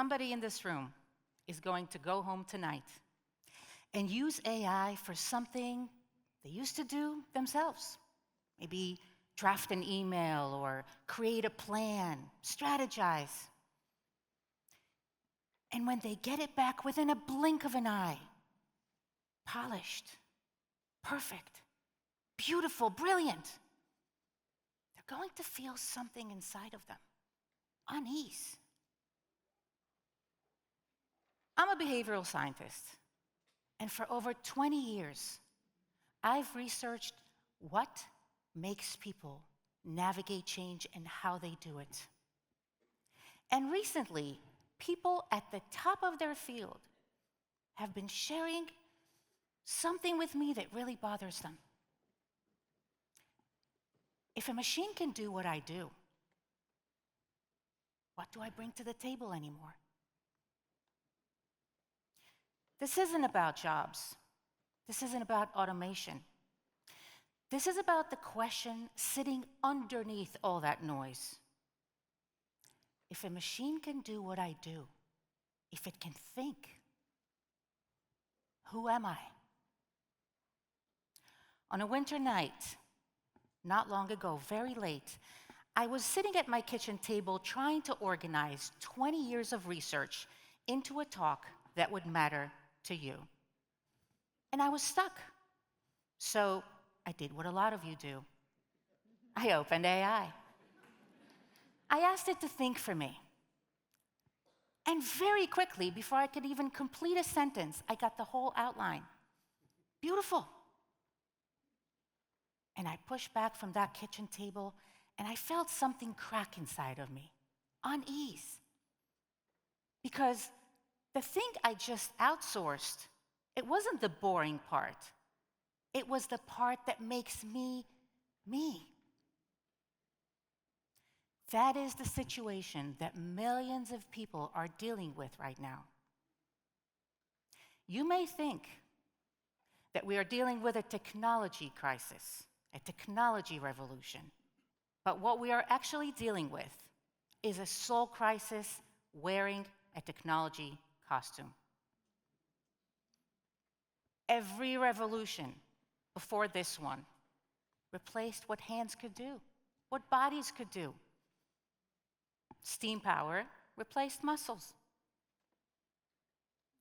somebody in this room is going to go home tonight and use AI for something they used to do themselves. Maybe draft an email or create a plan, strategize. And when they get it back within a blink of an eye, polished, perfect, beautiful, brilliant, they're going to feel something inside of them, unease. I'm a behavioral scientist, and for over 20 years, I've researched what makes people navigate change and how they do it. And recently, people at the top of their field have been sharing something with me that really bothers them. If a machine can do what I do, what do I bring to the table anymore? This isn't about jobs. This isn't about automation. This is about the question sitting underneath all that noise. If a machine can do what I do, if it can think, who am I? On a winter night, not long ago, very late, I was sitting at my kitchen table trying to organize 20 years of research into a talk that would matter to you. And I was stuck. So I did what a lot of you do. I opened AI. I asked it to think for me. And very quickly, before I could even complete a sentence, I got the whole outline. Beautiful. And I pushed back from that kitchen table, and I felt something crack inside of me, unease. Because the thing I just outsourced, it wasn't the boring part. It was the part that makes me, me. That is the situation that millions of people are dealing with right now. You may think that we are dealing with a technology crisis, a technology revolution. But what we are actually dealing with is a soul crisis wearing a technology costume. Every revolution before this one replaced what hands could do, what bodies could do. Steam power replaced muscles.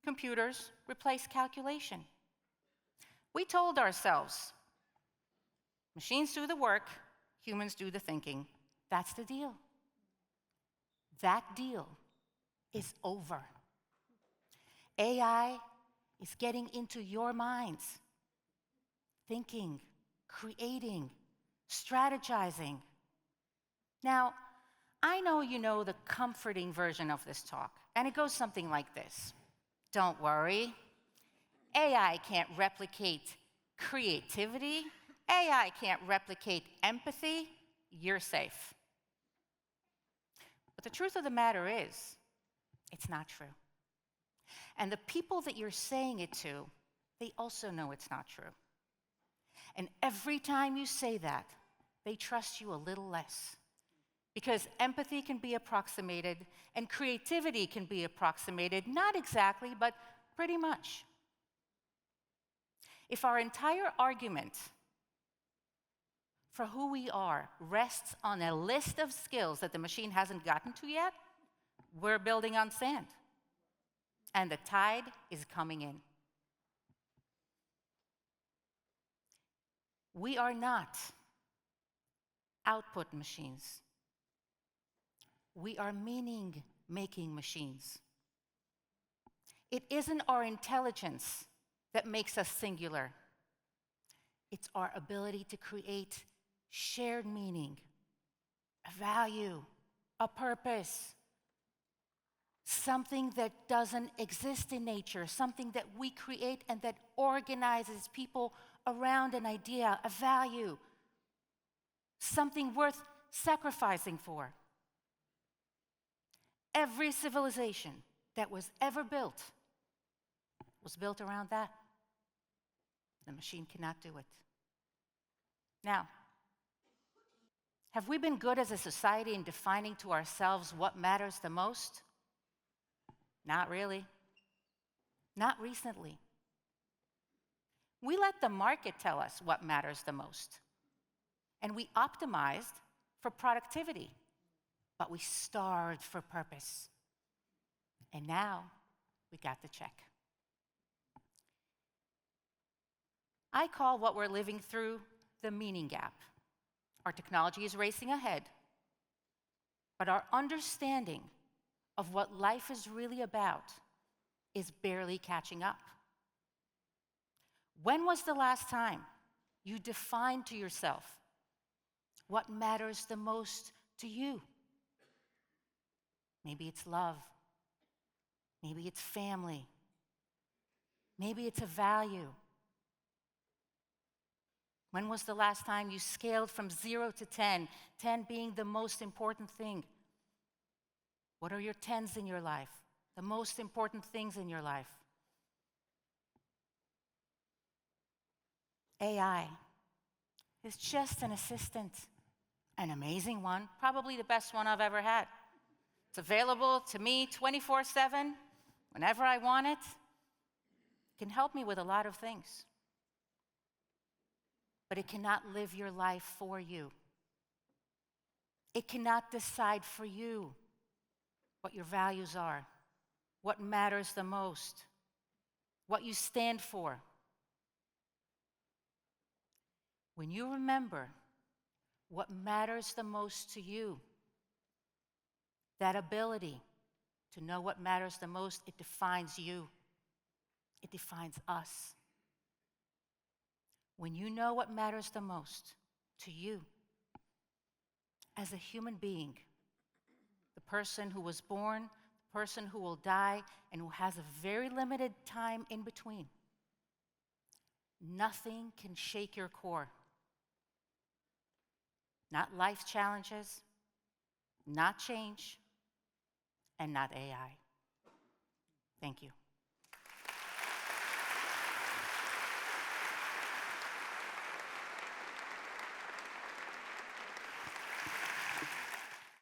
Computers replaced calculation. We told ourselves, machines do the work, humans do the thinking. That's the deal. That deal is over. AI is getting into your minds, thinking, creating, strategizing. Now, I know you know the comforting version of this talk, and it goes something like this. Don't worry, AI can't replicate creativity. AI can't replicate empathy. You're safe. But the truth of the matter is, it's not true. And the people that you're saying it to, they also know it's not true. And every time you say that, they trust you a little less. Because empathy can be approximated, and creativity can be approximated, not exactly, but pretty much. If our entire argument for who we are rests on a list of skills that the machine hasn't gotten to yet, we're building on sand. And the tide is coming in. We are not output machines. We are meaning-making machines. It isn't our intelligence that makes us singular. It's our ability to create shared meaning, a value, a purpose, something that doesn't exist in nature, something that we create and that organizes people around an idea, a value, something worth sacrificing for. Every civilization that was ever built was built around that. The machine cannot do it. Now, have we been good as a society in defining to ourselves what matters the most? Not really. Not recently. We let the market tell us what matters the most. And we optimized for productivity, but we starved for purpose. And now we got the check. I call what we're living through the meaning gap. Our technology is racing ahead, but our understanding of what life is really about is barely catching up. When was the last time you defined to yourself what matters the most to you? Maybe it's love. Maybe it's family. Maybe it's a value. When was the last time you scaled from 0 to 10, 10 being the most important thing? What are your 10s in your life? The most important things in your life? AI is just an assistant, an amazing one, probably the best one I've ever had. It's available to me 24/7, whenever I want it. It can help me with a lot of things. But it cannot live your life for you. It cannot decide for you what your values are, what matters the most, what you stand for. When you remember what matters the most to you, that ability to know what matters the most, it defines you. It defines us. When you know what matters the most to you as a human being, the person who was born, the person who will die, and who has a very limited time in between, nothing can shake your core. Not life challenges, not change, and not AI. Thank you.